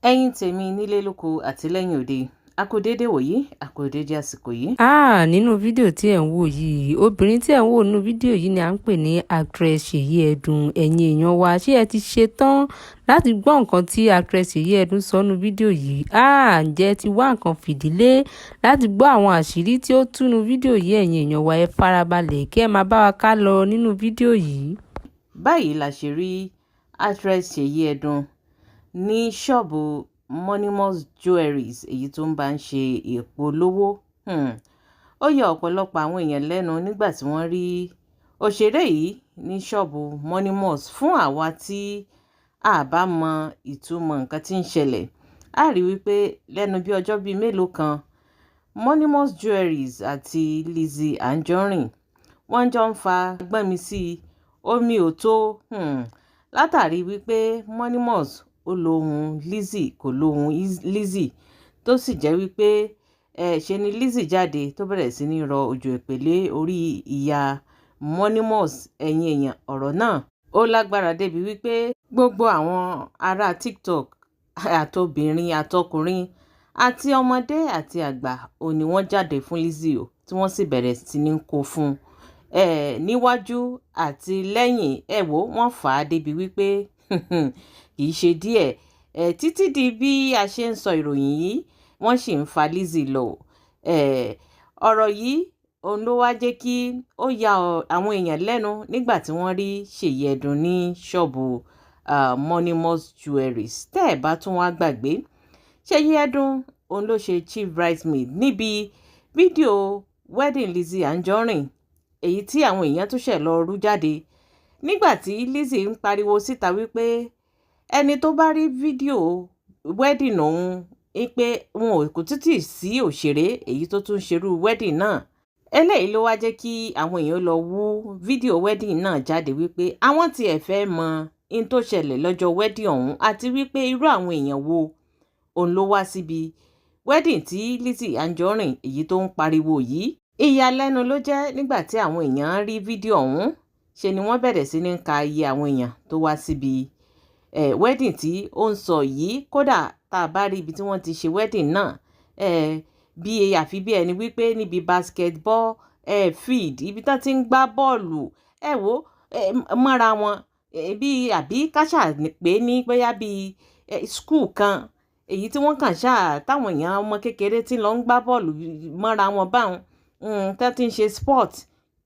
Ẹ̀yin tèmi nílé lóko àti lẹ́yìn òde, a kú dédé wòyí, a kú dédé àsìkò yìí. Nínú fídíò tí ẹ̀ ń wò yìí, obìnrin tí ẹ̀ ń wò nínú fídíò yìí ni à ń pè ní actress Ṣèyí Ẹdùn. Ẹ̀yin èèyàn wa, ṣé ẹ ti ṣe tán láti gbọ́ nǹkan tí actress Ṣèyí Ẹdùn sọ nínú fídíò yìí? Ǹjẹ́ ẹ ti wá nǹkan fìdílé láti gbọ́ àwọn àṣírí tí ó tú nínú fídíò yìí? Ẹ̀yin èèyàn wa, ẹ farabalẹ̀ kí ẹ máa bá wa ká lọ nínú fídíò yìí. Báyìí la ṣe rí actress Ṣèyí Ẹdùn ní ṣọ́ọ̀bù Moneymus Jewelries èyí tó ń bá ń ṣe ìpolówó. Ó yà ọ̀pọ̀lọpọ̀ àwọn èèyàn lẹ́nu nígbà tí wọ́n rí òṣèré yìí ní ṣọ́ọ̀bù Moneymus. Fún àwa tí a bá mọ ìtumọ̀ nǹkan tí ń ṣẹlẹ̀, a rí wípé lẹ́nu bí ọjọ́ bíi mélòó kan, Moneymus Jewelries àti Lizzy Anjorin wọ́n jọ ń fa gbọ́nmi sí omi ò tó, látàrí wípé Moneymus ó lo ohùn Lizzy kò lo ohùn Lizzy, tó sì jẹ́ wípé ṣe ni Lizzy jáde tó bẹ̀rẹ̀ sí ní rọ òjò ìpèlé orí ìyá Moneymus. Ẹ̀yin èèyàn, ọ̀rọ̀ náà ó lágbára débi wípé gbogbo àwọn ará TikTok àtobìnrin àtọkùnrin àti ọmọdé àti àgbà ò ní wọ́n jáde fún Lizzy o, tí wọ́n sì bẹ̀rẹ̀ sí ní kó fún níwájú àti lẹ́yìn. Wọ́n fà á débi wípé kì í ṣe díẹ̀, títí di bí a ṣe ń sọ ìròyìn yìí wọ́n sì ń fa Lizzy lọ. Ọ̀rọ̀ yìí òun ló wá jẹ́ kí ó ya àwọn èèyàn lẹ́nu nígbà tí wọ́n rí Ṣèyí Ẹdùn ní ṣọ́ọ̀bù Moneymus Jewelries. Tẹ́ ẹ̀ bá tún wá gbàgbé, Ṣèyí Ẹdùn òun ló ṣe chief bridesmaid níbi fídíò wedding Lizzy Anjorin, èyí tí àwọn èèyàn tún ṣẹ̀ lọ rú jáde nígbà tí Lizzy ń pariwo síta wípé ẹni tó bá rí fídíò wedding òun pé wọn kò títì sí òṣèré èyí tó tún ṣerú wedding náà. Eléyìí ló wá jẹ́ kí àwọn èèyàn lọ wú fídíò wedding náà jáde wípé àwọn tiẹ̀ fẹ́ mọ in tó ṣẹlẹ̀ lọ́jọ́ wedding ọ̀hún àti wípé irú àwọn èèyàn wo òun ló wá síbi wedding tí Lizzy Anjorin èyí tó ń pariwo yìí. Ìyàlẹ́nu ló jẹ́ nígbà tí àwọn èèyàn rí fídíò ọ̀hún, ṣe ni wọ́n bẹ̀rẹ̀ sí ní ka iye àwọn èèyàn tó wá síbi wedding tí ó ń sọ yìí. Kódà tá a bá rí ibi tí wọ́n ti ṣe wedding náà, bí àfi bí ẹni wípé níbi basketball field, ibi tó ti ń gbá bọ́ọ̀lù, mọ́ra wọn, bí àbí káṣà pé ní bóyá bí school kan èyí tí wọ́n kàn ṣáà táwọn èèyàn ọmọ kékeré tí lọ ń gbá bọ́ọ̀lù mọ́ra wọn báwọn, tó ti ń ṣe sport.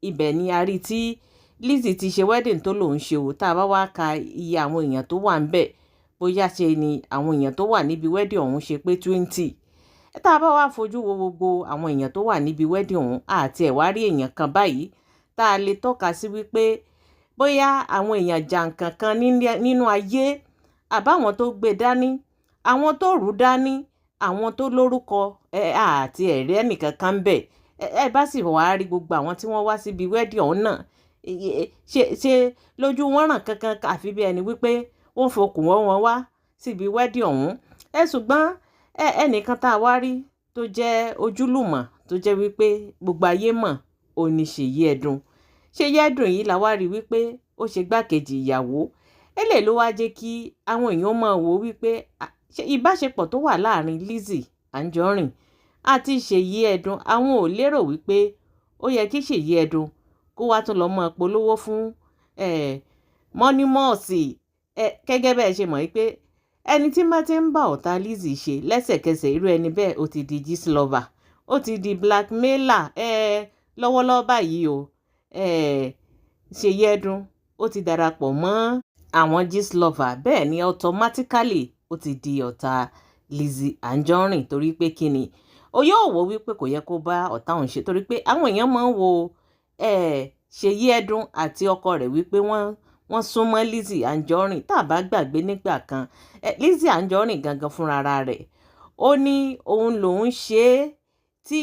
Ibẹ̀ ni a rí tí Lizzy ti ṣe wedding tó lòun ṣe o. Tá a bá wá ka iye àwọn èèyàn tó wà ńbẹ̀, bóyá ṣe ni àwọn èèyàn tó wà níbi wedding ọ̀hún ṣe pé 20. Tá a bá wá fojú wo gbogbo àwọn èèyàn tó wà níbi wedding ọ̀hún, àti ẹ̀ wá rí èèyàn kan báyìí tá a lè tọ́ka sí wípé bóyá àwọn èèyàn jàǹkànkan nínú ayé, àbáwọn tó gbé dání, àwọn tó rù dání, àwọn tó lórúkọ, àti ẹ̀rí ẹnìkankan ń bẹ̀. Ẹ bá sì wá rí gbogbo àwọn tí wọ́n wá síbi wedding ọ̀hún náà, ṣe lójú wọn ràn kankan àfi bí ẹni wípé wọ́n fokùn wọn wá síbi wedding ọ̀hún. Ṣùgbọ́n ẹnìkan tá a wá rí tó jẹ́ ojúlùmọ̀ tó jẹ́ wípé gbogbo ayé mọ̀ ò ní Ṣèyí Ẹdùn. Ṣèyí Ẹdùn yìí la wá rí wípé ó ṣe gbákejì ìyàwó. Eléyìí ló wá jẹ́ kí àwọn èèyàn máa wò wípé ìbáṣepọ̀ tó wà láàrin Lizzy Anjorin àti Ṣèyí Ẹdùn, àwọn ò lérò wípé ó yẹ kí Ṣèyí Ẹdùn kó wá tún lọ mọ́ polówó fún Moneymus. Gẹ́gẹ́ bẹ́ẹ̀ ṣe mọ̀ wípé ẹni tí má ti ń bá ọ̀tá Lizzy ṣe lẹ́sẹ̀kẹsẹ̀, irú ẹni bẹ́ẹ̀ ó ti di gist lover, ó ti di blackmailer. Lọ́wọ́lọ́wọ́ báyìí o, Ṣèyí Ẹdùn ó ti darapọ̀ mọ́ àwọn gist lover, bẹ́ẹ̀ ni automatically ó ti di ọ̀tá Lizzy Anjorin. Torí pé kí ni ó yóò wò wípé kò yẹ kó bá ọ̀tá òun ṣe, torí pé àwọn èèyàn máa ń wo Ṣèyí Ẹdùn àti ọkọ rẹ̀ wípé wọ́n súnmọ́ Lizzy Anjorin. Tá a bá gbàgbé nígbà kan, Lizzy Anjorin gangan fúnra rẹ̀ ó ní òun lòun ṣe tí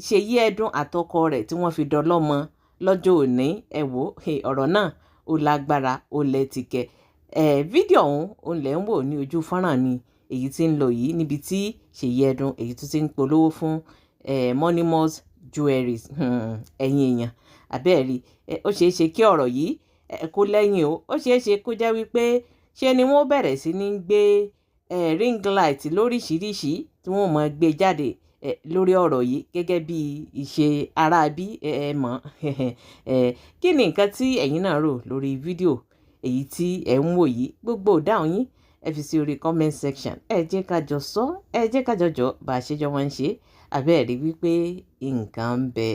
Ṣèyí Ẹdùn àtọkọ rẹ̀ tí wọ́n fi dọlọ́mọ lọ́jọ́ òní. Ọ̀rọ̀ náà ó lágbára, ó lẹ́tìkẹ́. Fídíò òun lẹ̀ ń wò ní ojú fọ́nrán ni èyí tí ń lọ yìí, níbi tí Ṣèyí Ẹdùn èyí tó ti ń polówó fún Moneymus Jewelries. Ẹ̀yin èèyàn, àbẹ́ẹ̀rí, ó ṣeé ṣe kí ọ̀rọ̀ yìí kó lẹ́yìn o. Ó ṣeé ṣe kó jẹ́ wípé ṣe ni wọ́n bẹ̀rẹ̀ sí ní gbé ring light lóríṣiríṣi tí wọ́n mọ̀ gbé jáde lórí ọ̀rọ̀ yìí gẹ́gẹ́ bí ìṣe aráabí mọ̀ kí ni nǹkan tí ẹ̀yin náà rò lórí fídíò èyí tí ẹ̀ ń wò yìí? Gbogbo ìdáhùn yín ẹ fi sí orí comment section. Ẹ jẹ́ ká jọ sọ, ẹ jẹ́ ká jọ bá a ṣe jọ wọ́n ń ṣe àbẹ́ẹ̀rí wípé nǹkan ń bẹ.